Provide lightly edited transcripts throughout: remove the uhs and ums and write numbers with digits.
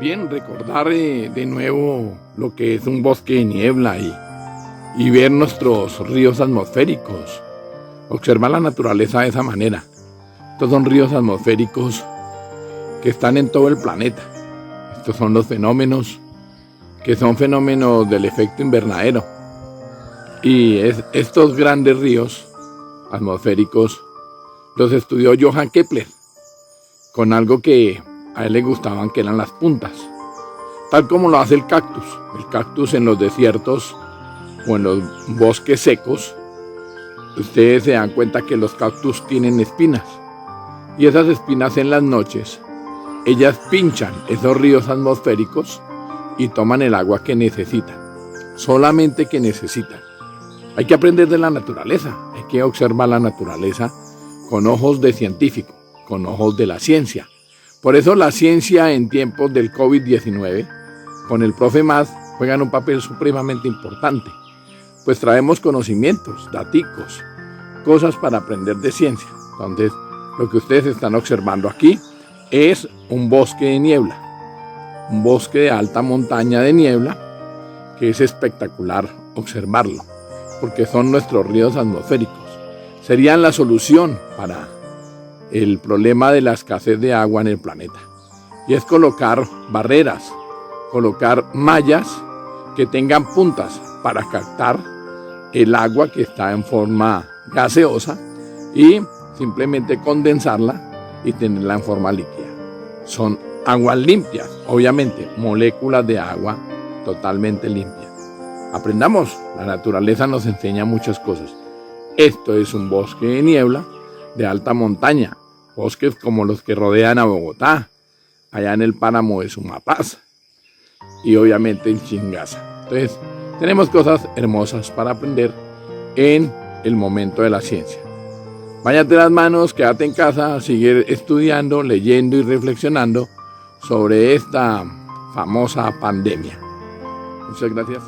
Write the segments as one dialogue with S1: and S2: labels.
S1: Bien, recordar de nuevo lo que es un bosque de niebla y ver nuestros ríos atmosféricos, observar la naturaleza de esa manera. Estos son ríos atmosféricos que están en todo el planeta. Estos son los fenómenos que son fenómenos del efecto invernadero. Y estos grandes ríos atmosféricos los estudió Johann Kepler con algo que a él le gustaban, que eran las puntas, tal como lo hace el cactus. El cactus en los desiertos o en los bosques secos, ustedes se dan cuenta que los cactus tienen espinas, y esas espinas en las noches, ellas pinchan esos ríos atmosféricos y toman el agua que necesitan, solamente que necesitan. Hay que aprender de la naturaleza, hay que observar la naturaleza con ojos de científico, con ojos de la ciencia. Por eso la ciencia en tiempos del COVID-19, con el profe Más, juegan un papel supremamente importante, pues traemos conocimientos, daticos, cosas para aprender de ciencia. Entonces, lo que ustedes están observando aquí es un bosque de niebla, un bosque de alta montaña de niebla, que es espectacular observarlo, porque son nuestros ríos atmosféricos. Serían la solución para el problema de la escasez de agua en el planeta. Y es colocar barreras, colocar mallas que tengan puntas para captar el agua que está en forma gaseosa y simplemente condensarla y tenerla en forma líquida. Son aguas limpias, obviamente, moléculas de agua totalmente limpias. Aprendamos, la naturaleza nos enseña muchas cosas. Esto es un bosque de niebla de alta montaña, bosques como los que rodean a Bogotá, allá en el páramo de Sumapaz y obviamente en Chingaza. Entonces, tenemos cosas hermosas para aprender en el momento de la ciencia. Báñate las manos, quédate en casa, sigue estudiando, leyendo y reflexionando sobre esta famosa pandemia. Muchas gracias.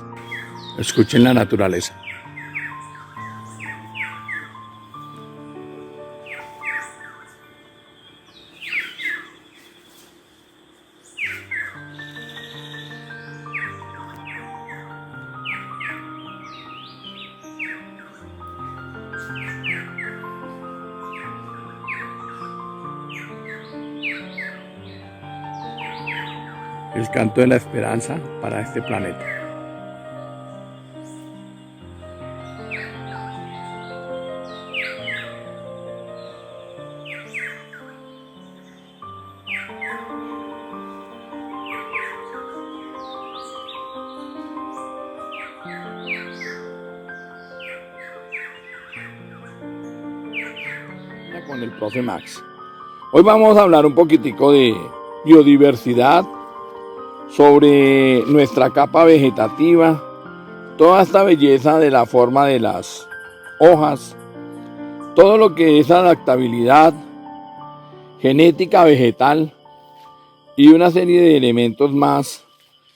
S1: Escuchen la naturaleza. El canto de la esperanza para este planeta. Con el profe Max. Hoy vamos a hablar un poquitico de biodiversidad, sobre nuestra capa vegetativa, toda esta belleza de la forma de las hojas, todo lo que es adaptabilidad, genética vegetal y una serie de elementos más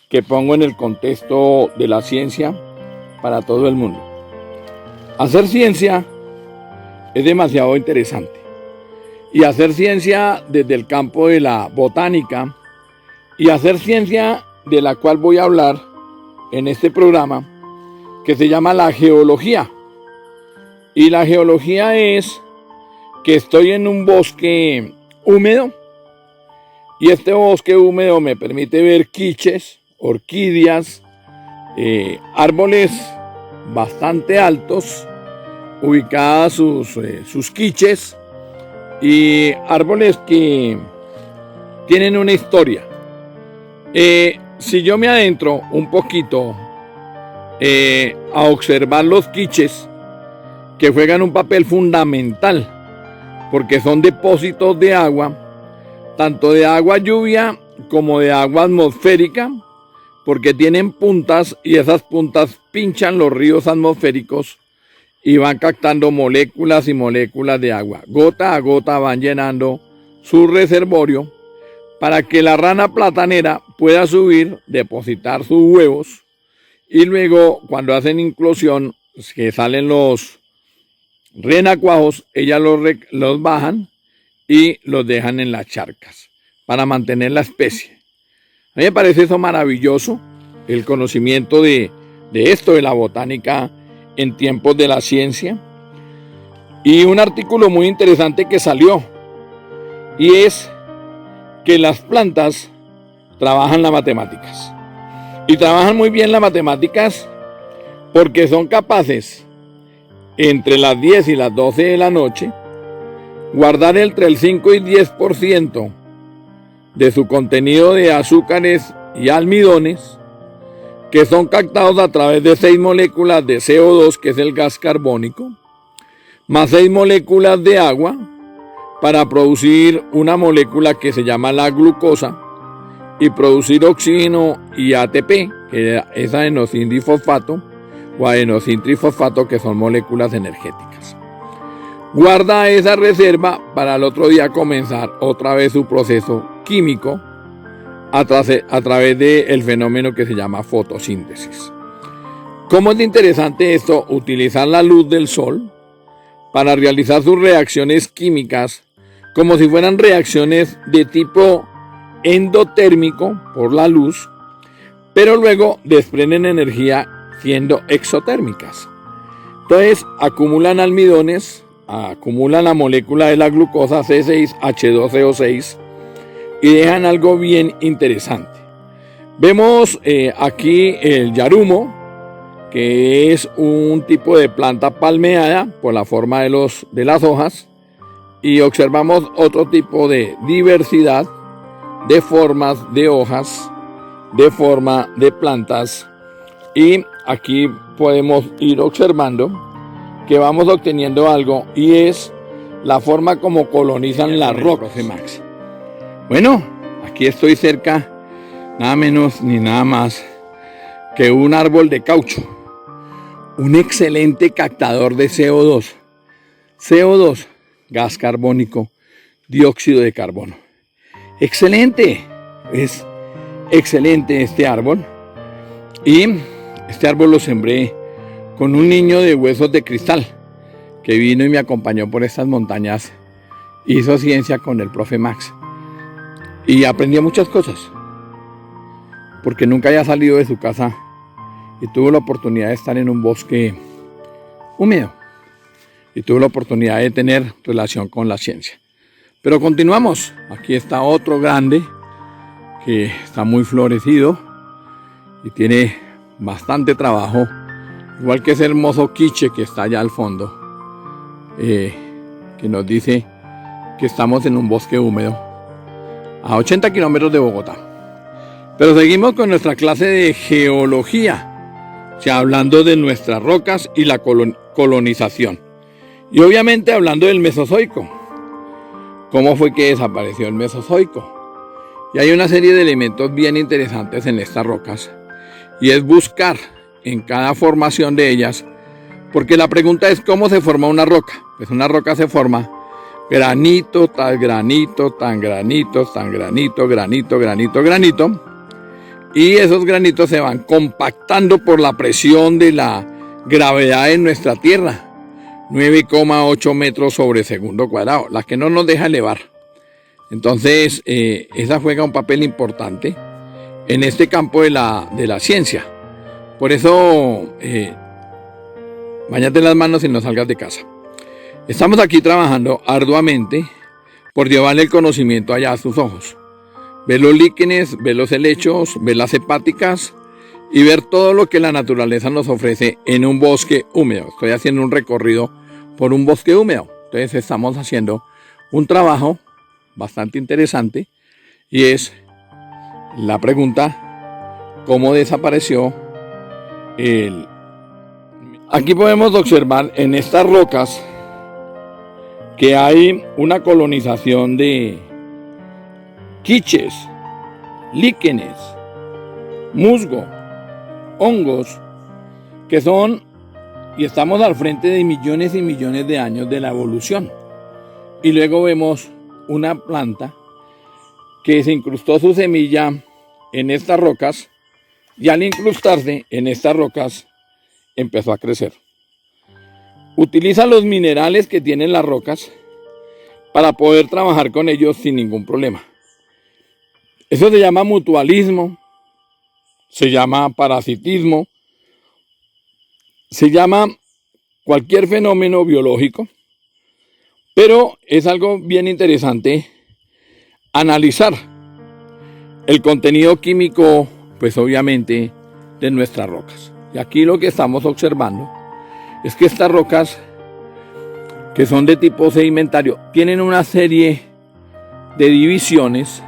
S1: que pongo en el contexto de la ciencia para todo el mundo. Hacer ciencia es demasiado interesante, y hacer ciencia desde el campo de la botánica y hacer ciencia de la cual voy a hablar en este programa, que se llama la geología. Y la geología es que estoy en un bosque húmedo, y este bosque húmedo me permite ver quiches, orquídeas, árboles bastante altos, ubicadas sus quiches, y árboles que tienen una historia. Si yo me adentro un poquito a observar los quiches, que juegan un papel fundamental, porque son depósitos de agua, tanto de agua lluvia como de agua atmosférica, porque tienen puntas, y esas puntas pinchan los ríos atmosféricos y van captando moléculas y moléculas de agua. Gota a gota van llenando su reservorio para que la rana platanera pueda subir, depositar sus huevos, y luego cuando hacen inclusión, que salen los renacuajos, ellas los bajan y los dejan en las charcas para mantener la especie. A mí me parece eso maravilloso, el conocimiento de esto, de la botánica en tiempos de la ciencia. Y un artículo muy interesante que salió, y es que las plantas trabajan las matemáticas. Y trabajan muy bien las matemáticas porque son capaces, entre las 10 y las 12 de la noche, guardar entre el 5 y 10% de su contenido de azúcares y almidones, que son captados a través de 6 moléculas de CO2, que es el gas carbónico, más 6 moléculas de agua, para producir una molécula que se llama la glucosa, y producir oxígeno y ATP, que es adenosin difosfato o adenosin trifosfato, que son moléculas energéticas. Guarda esa reserva para el otro día comenzar otra vez su proceso químico a través del fenómeno que se llama fotosíntesis. ¿Cómo es interesante esto? Utilizar la luz del sol para realizar sus reacciones químicas como si fueran reacciones de tipo endotérmico por la luz, pero luego desprenden energía siendo exotérmicas. Entonces acumulan almidones, acumulan la molécula de la glucosa C6H12O6 y dejan algo bien interesante. Vemos aquí el yarumo, que es un tipo de planta palmeada por la forma de las hojas, y observamos otro tipo de diversidad de formas de hojas, de forma de plantas, y aquí podemos ir observando que vamos obteniendo algo, y es la forma como colonizan las rocas. Bueno, aquí estoy cerca, nada menos ni nada más que un árbol de caucho, un excelente captador de CO2. CO2, gas carbónico, dióxido de carbono. Excelente, es excelente este árbol. Y este árbol lo sembré con un niño de huesos de cristal que vino y me acompañó por estas montañas. Hizo ciencia con el profe Max y aprendió muchas cosas, porque nunca había salido de su casa y tuvo la oportunidad de estar en un bosque húmedo y tuvo la oportunidad de tener relación con la ciencia. Pero continuamos. Aquí está otro grande que está muy florecido y tiene bastante trabajo, igual que ese hermoso quiche que está allá al fondo, que nos dice que estamos en un bosque húmedo a 80 kilómetros de Bogotá. Pero seguimos con nuestra clase de geología, o sea, hablando de nuestras rocas y la colonización. Y obviamente hablando del Mesozoico. ¿Cómo fue que desapareció el Mesozoico? Y hay una serie de elementos bien interesantes en estas rocas, y es buscar en cada formación de ellas, porque la pregunta es ¿cómo se forma una roca? Pues una roca se forma granito tras granito, tan granito, tan granito, granito, granito, granito, y esos granitos se van compactando por la presión de la gravedad en nuestra Tierra, 9,8 metros sobre segundo cuadrado, la que no nos deja elevar. Entonces, esa juega un papel importante en este campo de la ciencia. Por eso, báñate las manos y no salgas de casa. Estamos aquí trabajando arduamente por llevarle el conocimiento allá a sus ojos. Ver los líquenes, ver los helechos, ver las hepáticas y ver todo lo que la naturaleza nos ofrece en un bosque húmedo. Estoy haciendo un recorrido por un bosque húmedo. Entonces estamos haciendo un trabajo bastante interesante, y es la pregunta: ¿cómo desapareció el...? Aquí podemos observar en estas rocas que hay una colonización de quiches, líquenes, musgo, hongos, que son, y estamos al frente de millones y millones de años de la evolución. Y luego vemos una planta que se incrustó su semilla en estas rocas, y al incrustarse en estas rocas empezó a crecer. Utiliza los minerales que tienen las rocas para poder trabajar con ellos sin ningún problema. Eso se llama mutualismo, se llama parasitismo, se llama cualquier fenómeno biológico, pero es algo bien interesante analizar el contenido químico, pues obviamente, de nuestras rocas. Y aquí lo que estamos observando es que estas rocas, que son de tipo sedimentario, tienen una serie de divisiones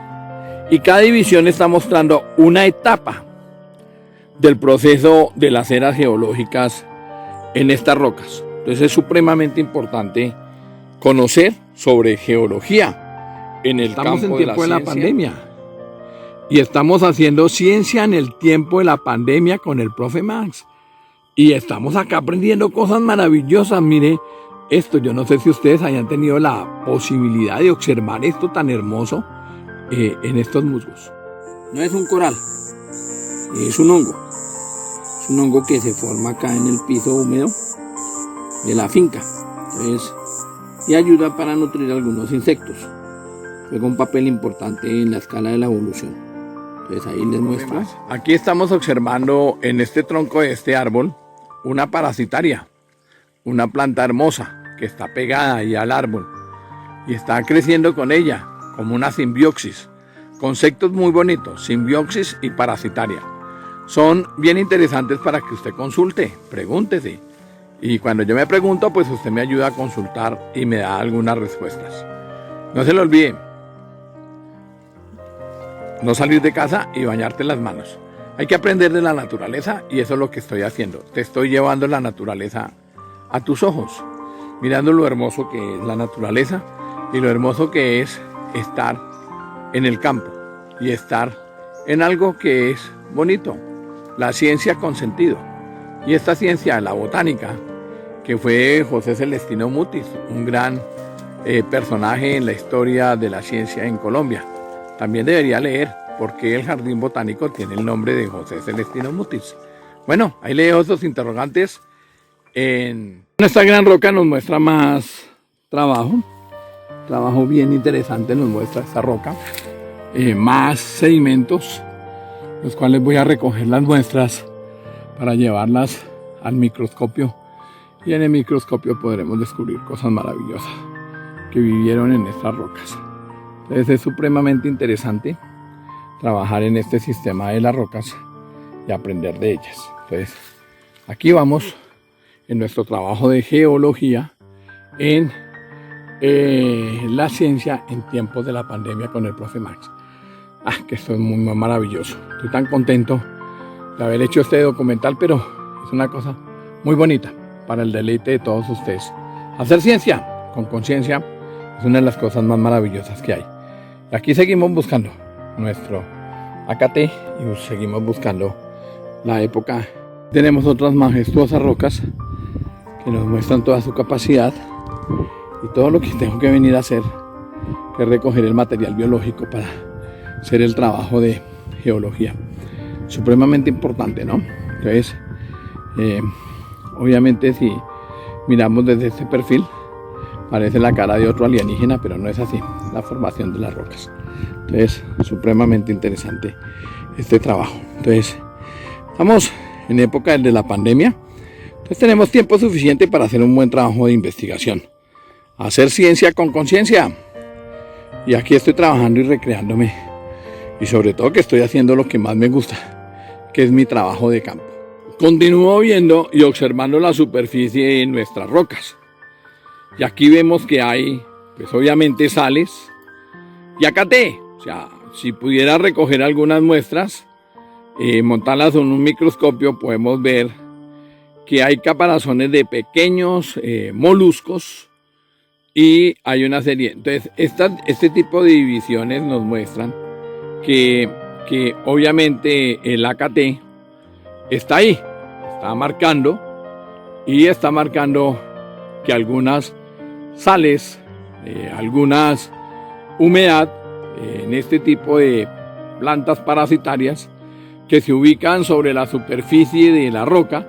S1: y cada división está mostrando una etapa del proceso de las eras geológicas en estas rocas. Entonces es supremamente importante conocer sobre geología en el campo de la ciencia. Estamos en tiempo de la pandemia y estamos haciendo ciencia en el tiempo de la pandemia con el profe Max. Y estamos acá aprendiendo cosas maravillosas. Mire esto, yo no sé si ustedes hayan tenido la posibilidad de observar esto tan hermoso en estos musgos.
S2: No es un coral, es un hongo. Es un hongo que se forma acá en el piso húmedo de la finca. Entonces, y ayuda para nutrir algunos insectos. Juega un papel importante en la escala de la evolución. Entonces ahí les muestro.
S1: Aquí estamos observando en este tronco de este árbol una parasitaria, una planta hermosa que está pegada ahí al árbol y está creciendo con ella como una simbiosis. Conceptos muy bonitos, simbiosis y parasitaria. Son bien interesantes para que usted consulte, pregúntese. Y cuando yo me pregunto, pues usted me ayuda a consultar y me da algunas respuestas. No se le olvide, no salir de casa y bañarte las manos. Hay que aprender de la naturaleza y eso es lo que estoy haciendo. Te estoy llevando la naturaleza a tus ojos, mirando lo hermoso que es la naturaleza y lo hermoso que es estar en el campo y estar en algo que es bonito, la ciencia con sentido. Y esta ciencia, la botánica, que fue José Celestino Mutis, un gran personaje en la historia de la ciencia en Colombia. También debería leer por qué el jardín botánico tiene el nombre de José Celestino Mutis. Bueno, ahí le dejo esos interrogantes. Esta gran roca nos muestra más trabajo bien interesante nos muestra esta roca. Más sedimentos, los cuales voy a recoger las muestras para llevarlas al microscopio. Y en el microscopio podremos descubrir cosas maravillosas que vivieron en estas rocas. Entonces es supremamente interesante trabajar en este sistema de las rocas y aprender de ellas. Entonces aquí vamos en nuestro trabajo de geología en la ciencia en tiempos de la pandemia con el profe Max. Que esto es muy maravilloso. Estoy tan contento de haber hecho este documental, pero es una cosa muy bonita para el deleite de todos ustedes. Hacer ciencia con conciencia es una de las cosas más maravillosas que hay. Y aquí seguimos buscando nuestro Acate y seguimos buscando la época. Tenemos otras majestuosas rocas que nos muestran toda su capacidad y todo lo que tengo que venir a hacer, que es recoger el material biológico para hacer el trabajo de geología. Supremamente importante, ¿no? Entonces, obviamente si miramos desde este perfil, parece la cara de otro alienígena, pero no es así, la formación de las rocas. Entonces, supremamente interesante este trabajo. Entonces, estamos en época de la pandemia, entonces tenemos tiempo suficiente para hacer un buen trabajo de investigación. Hacer ciencia con conciencia. Y aquí estoy trabajando y recreándome. Y sobre todo que estoy haciendo lo que más me gusta, que es mi trabajo de campo. Continúo viendo y observando la superficie de nuestras rocas. Y aquí vemos que hay, pues obviamente sales y acate. O sea, si pudiera recoger algunas muestras, montarlas en un microscopio, podemos ver que hay caparazones de pequeños moluscos y hay una serie. Entonces, este tipo de divisiones nos muestran que obviamente el AKT está ahí, está marcando que algunas sales, algunas humedad en este tipo de plantas parasitarias que se ubican sobre la superficie de la roca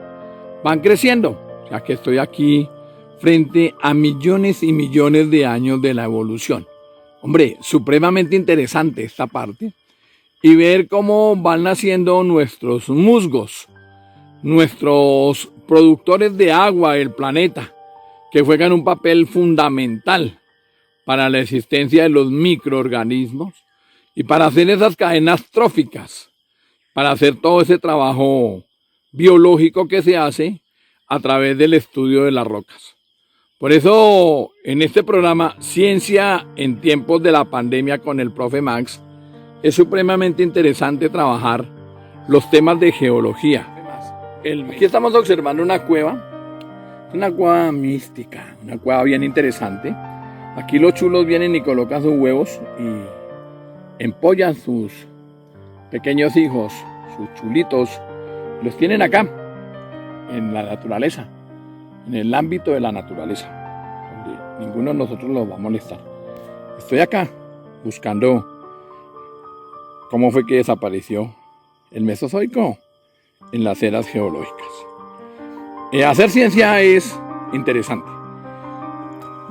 S1: van creciendo. O sea que estoy aquí frente a millones y millones de años de la evolución. Hombre, supremamente interesante esta parte. y ver cómo van naciendo nuestros musgos, nuestros productores de agua del planeta, que juegan un papel fundamental para la existencia de los microorganismos y para hacer esas cadenas tróficas, para hacer todo ese trabajo biológico que se hace a través del estudio de las rocas. Por eso, en este programa Ciencia en tiempos de la pandemia con el profe Max, es supremamente interesante trabajar los temas de geología. Aquí estamos observando una cueva mística, una cueva bien interesante. Aquí los chulos vienen y colocan sus huevos y empollan sus pequeños hijos, sus chulitos, los tienen acá, en la naturaleza, en el ámbito de la naturaleza, donde ninguno de nosotros los va a molestar. Estoy acá buscando cómo fue que desapareció el Mesozoico en las eras geológicas. Hacer ciencia es interesante.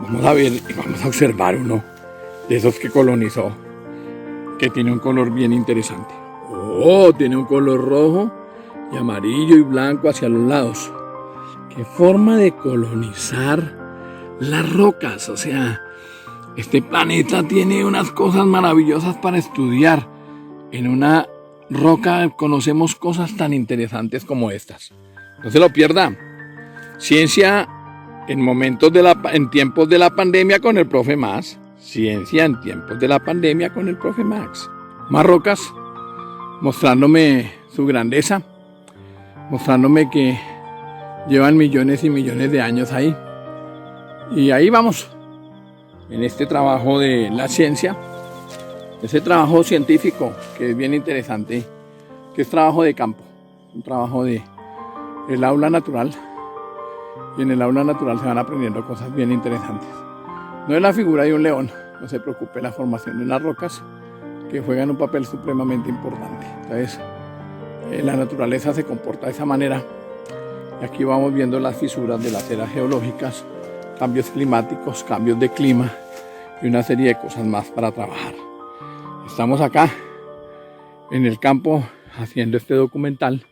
S1: Vamos a ver y vamos a observar uno de esos que colonizó, que tiene un color bien interesante. Oh, tiene un color rojo y amarillo y blanco hacia los lados. Qué forma de colonizar las rocas. O sea, este planeta tiene unas cosas maravillosas para estudiar. En una roca conocemos cosas tan interesantes como estas. No se lo pierda. Ciencia en tiempos de la pandemia con el profe Max. Ciencia en tiempos de la pandemia con el profe Max. Más rocas mostrándome su grandeza, mostrándome que llevan millones y millones de años ahí. Y ahí vamos, en este trabajo de la ciencia, ese trabajo científico que es bien interesante, que es trabajo de campo, un trabajo del aula natural. Y en el aula natural se van aprendiendo cosas bien interesantes. No es la figura de un león, no se preocupe, la formación de unas rocas que juegan un papel supremamente importante. Entonces, la naturaleza se comporta de esa manera. Y aquí vamos viendo las fisuras de las eras geológicas, cambios climáticos, cambios de clima y una serie de cosas más para trabajar. Estamos acá en el campo haciendo este documental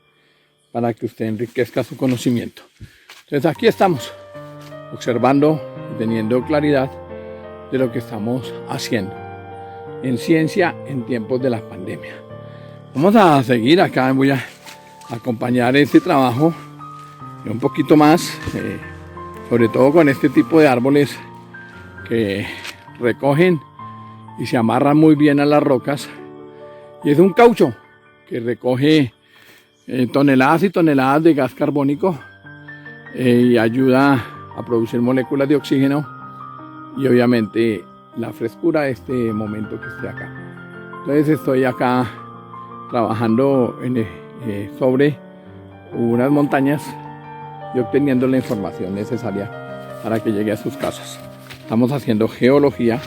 S1: para que usted enriquezca su conocimiento. Entonces aquí estamos observando y teniendo claridad de lo que estamos haciendo en ciencia en tiempos de la pandemia. Vamos a seguir acá, voy a acompañar este trabajo y un poquito más, sobre todo con este tipo de árboles que recogen y se amarran muy bien a las rocas, y es un caucho que recoge toneladas y toneladas de gas carbónico y ayuda a producir moléculas de oxígeno y obviamente la frescura de este momento que estoy acá. Entonces estoy acá trabajando sobre unas montañas y obteniendo la información necesaria para que llegue a sus casas. Estamos haciendo geología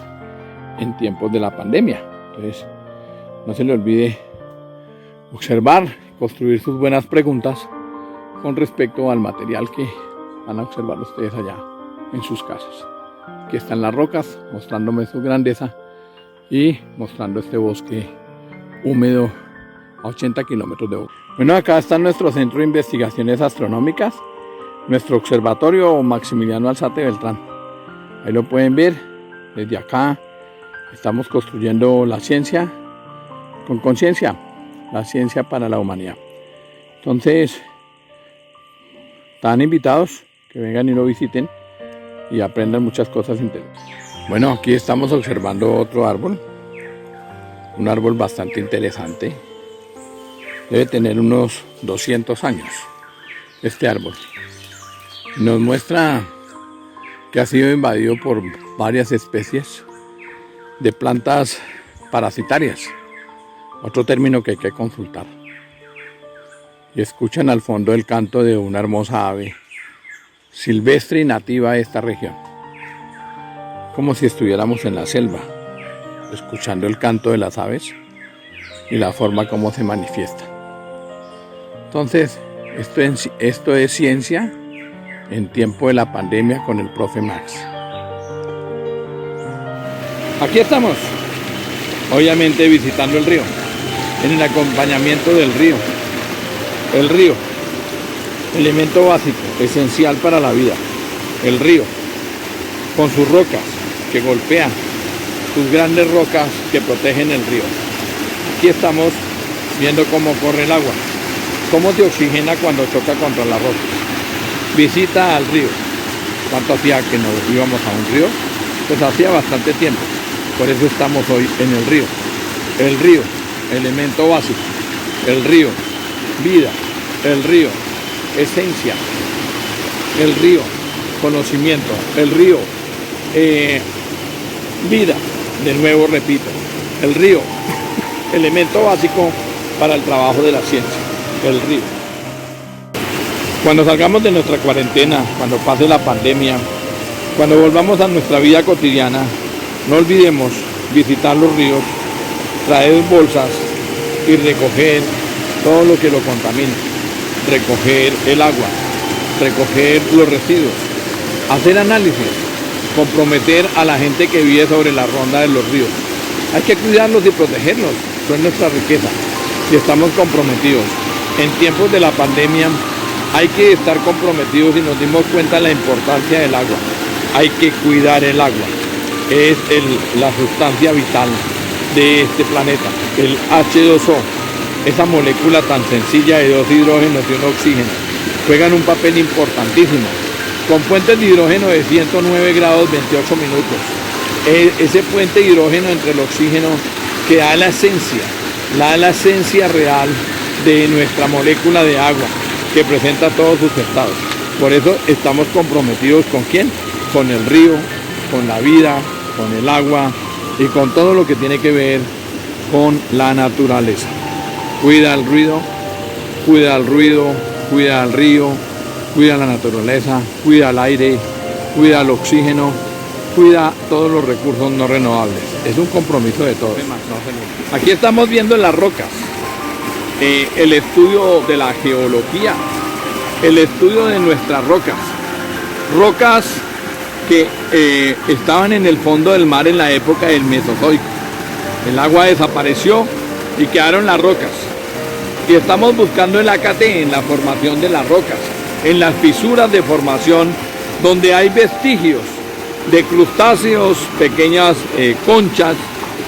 S1: en tiempos de la pandemia. Entonces no se le olvide observar, construir sus buenas preguntas con respecto al material que van a observar ustedes allá en sus casas. Aquí están las rocas mostrándome su grandeza y mostrando este bosque húmedo a 80 kilómetros de Bogotá. Bueno, acá está nuestro centro de investigaciones astronómicas, nuestro observatorio Maximiliano Alzate Beltrán. Ahí lo pueden ver. Desde acá estamos construyendo la ciencia con conciencia, la ciencia para la humanidad. Entonces, están invitados que vengan y lo visiten y aprendan muchas cosas interesantes. Bueno, aquí estamos observando otro árbol, un árbol bastante interesante. Debe tener unos 200 años este árbol. Nos muestra que ha sido invadido por varias especies de plantas parasitarias, otro término que hay que consultar. Y escuchan al fondo el canto de una hermosa ave silvestre y nativa de esta región, como si estuviéramos en la selva, escuchando el canto de las aves y la forma como se manifiesta. Entonces, esto es ciencia en tiempo de la pandemia con el profe Max. Aquí estamos, obviamente visitando el río.
S2: en el acompañamiento del río. El río, elemento básico, esencial para la vida. El río, con sus rocas que golpean, sus grandes rocas que protegen el río. Aquí estamos viendo cómo corre el agua, cómo se oxigena cuando choca contra la roca. Visita al río. ¿Cuánto hacía que no íbamos a un río? Pues hacía bastante tiempo. Por eso estamos hoy en el río. El río, elemento básico. El río, vida. El río, esencia. El río, conocimiento. El río, vida. De nuevo repito. El río, elemento básico para el trabajo de la ciencia. El río. Cuando salgamos de nuestra cuarentena, cuando pase la pandemia, cuando volvamos a nuestra vida cotidiana, no olvidemos visitar los ríos, traer bolsas y recoger todo lo que lo contamine, recoger el agua, recoger los residuos, hacer análisis, comprometer a la gente que vive sobre la ronda de los ríos. Hay que cuidarlos y protegerlos, son nuestra riqueza y estamos comprometidos. En tiempos de la pandemia hay que estar comprometidos y nos dimos cuenta de la importancia del agua. Hay que cuidar el agua. Es la sustancia vital de este planeta. El H2O, esa molécula tan sencilla de 2 hidrógenos y un oxígeno, juegan un papel importantísimo. Con fuentes de hidrógeno de 109 grados 28 minutos. Ese puente de hidrógeno entre el oxígeno que da la esencia real de nuestra molécula de agua, que presenta todos sus estados. Por eso estamos comprometidos ¿con quién? Con el río, con la vida, con el agua y con todo lo que tiene que ver con la naturaleza. Cuida el ruido, cuida el ruido, cuida el río, cuida la naturaleza, cuida el aire, cuida el oxígeno, cuida todos los recursos no renovables. Es un compromiso de todos. Aquí estamos viendo las rocas. El estudio de la geología, el estudio de nuestras rocas. Rocas que estaban en el fondo del mar en la época del Mesozoico. El agua desapareció y quedaron las rocas. Y estamos buscando el AKT en la formación de las rocas, en las fisuras de formación donde hay vestigios de crustáceos, pequeñas conchas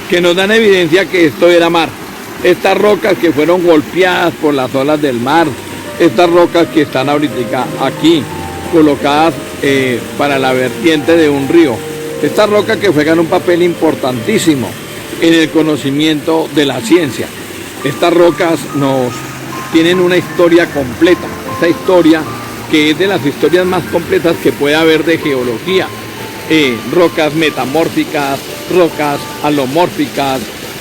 S2: que nos dan evidencia que esto era mar. Estas rocas que fueron golpeadas por las olas del mar, estas rocas que están ahorita aquí colocadas para la vertiente de un río, estas rocas que juegan un papel importantísimo en el conocimiento de la ciencia. Estas rocas nos tienen una historia completa, esta historia que es de las historias más completas que puede haber de geología. Rocas metamórficas, rocas alomórficas,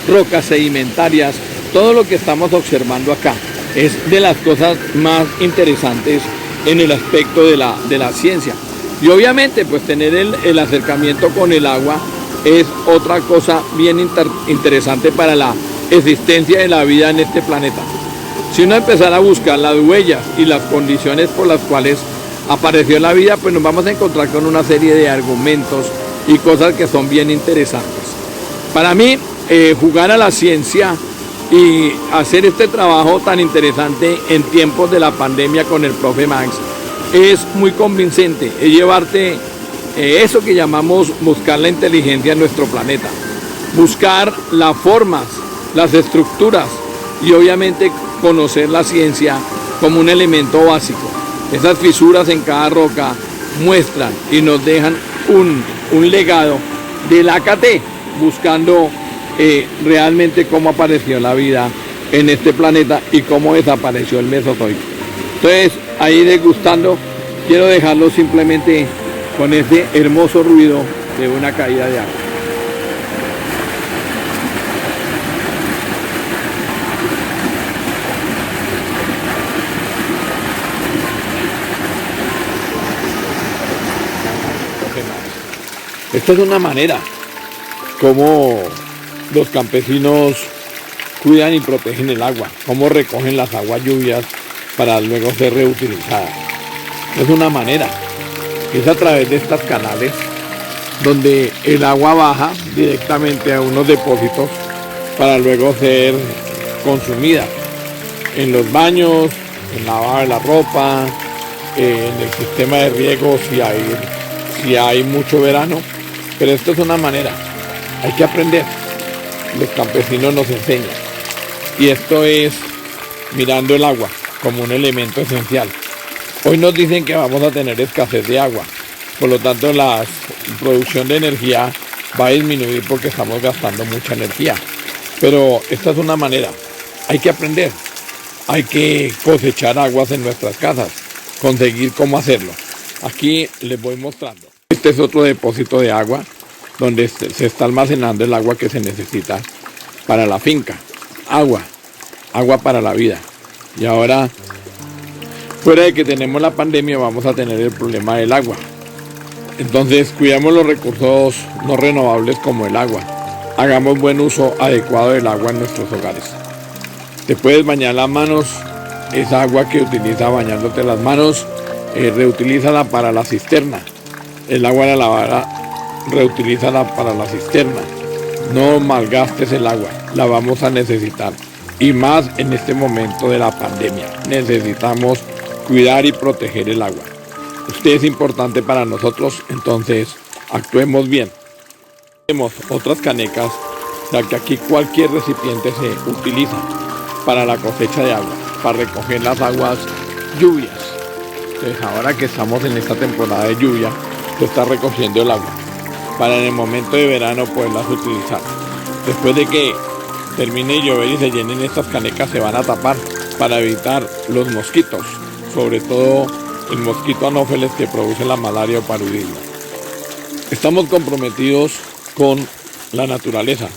S2: rocas sedimentarias, todo lo que estamos observando acá es de las cosas más interesantes en el aspecto de la ciencia. Y obviamente pues tener el acercamiento con el agua es otra cosa bien interesante para la existencia de la vida en este planeta. Si uno empezara a buscar las huellas y las condiciones por las cuales apareció la vida, pues nos vamos a encontrar con una serie de argumentos y cosas que son bien interesantes. Para mí, jugar a la ciencia y hacer este trabajo tan interesante en tiempos de la pandemia con el profe Max es muy convincente, es llevarte eso que llamamos buscar la inteligencia en nuestro planeta, buscar las formas, las estructuras y obviamente conocer la ciencia como un elemento básico. Esas fisuras en cada roca muestran y nos dejan un legado del AKT, buscando realmente cómo apareció la vida en este planeta y cómo desapareció el Mesozoico. Entonces, ahí degustando, quiero dejarlo simplemente con ese hermoso ruido de una caída de agua. Esta es una manera como los campesinos cuidan y protegen el agua, cómo recogen las aguas lluvias para luego ser reutilizadas. Es una manera, es a través de estas canales donde el agua baja directamente a unos depósitos para luego ser
S1: consumida en los baños, en lavar la ropa, en el sistema de riego si hay mucho verano. Pero esto es una manera, hay que aprender. Los campesinos nos enseñan. Y esto es mirando el agua como un elemento esencial. Hoy nos dicen que vamos a tener escasez de agua. Por lo tanto, la producción de energía va a disminuir porque estamos gastando mucha energía. Pero esta es una manera. Hay que aprender. Hay que cosechar aguas en nuestras casas. Conseguir cómo hacerlo. Aquí les voy mostrando. Este es otro depósito de agua donde se está almacenando el agua que se necesita para la finca. Agua para la vida. Y ahora, fuera de que tenemos la pandemia, vamos a tener el problema del agua. Entonces, cuidemos los recursos no renovables como el agua. Hagamos buen uso adecuado del agua en nuestros hogares. Te puedes bañar las manos, esa agua que utilizas bañándote las manos, reutilízala para la cisterna. El agua de la lavadora, reutilízala para la cisterna. No malgastes el agua, la vamos a necesitar. Y más en este momento de la pandemia. Necesitamos cuidar y proteger el agua. Usted es importante para nosotros, entonces actuemos bien. Tenemos otras canecas, ya que aquí cualquier recipiente se utiliza para la cosecha de agua, para recoger las aguas lluvias. Entonces ahora que estamos en esta temporada de lluvia, se está recogiendo el agua para en el momento de verano poderlas utilizar. Después de que termine de llover y se llenen estas canecas, se van a tapar para evitar los mosquitos, sobre todo el mosquito anófeles que produce la malaria o paludismo. Estamos comprometidos con la naturaleza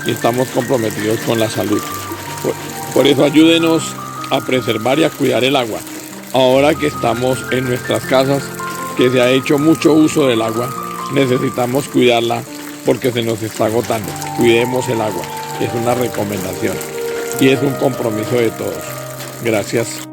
S1: y estamos comprometidos con la salud. Por eso ayúdenos a preservar y a cuidar el agua. Ahora que estamos en nuestras casas, que se ha hecho mucho uso del agua, necesitamos cuidarla porque se nos está agotando. Cuidemos el agua, es una recomendación y es un compromiso de todos. Gracias.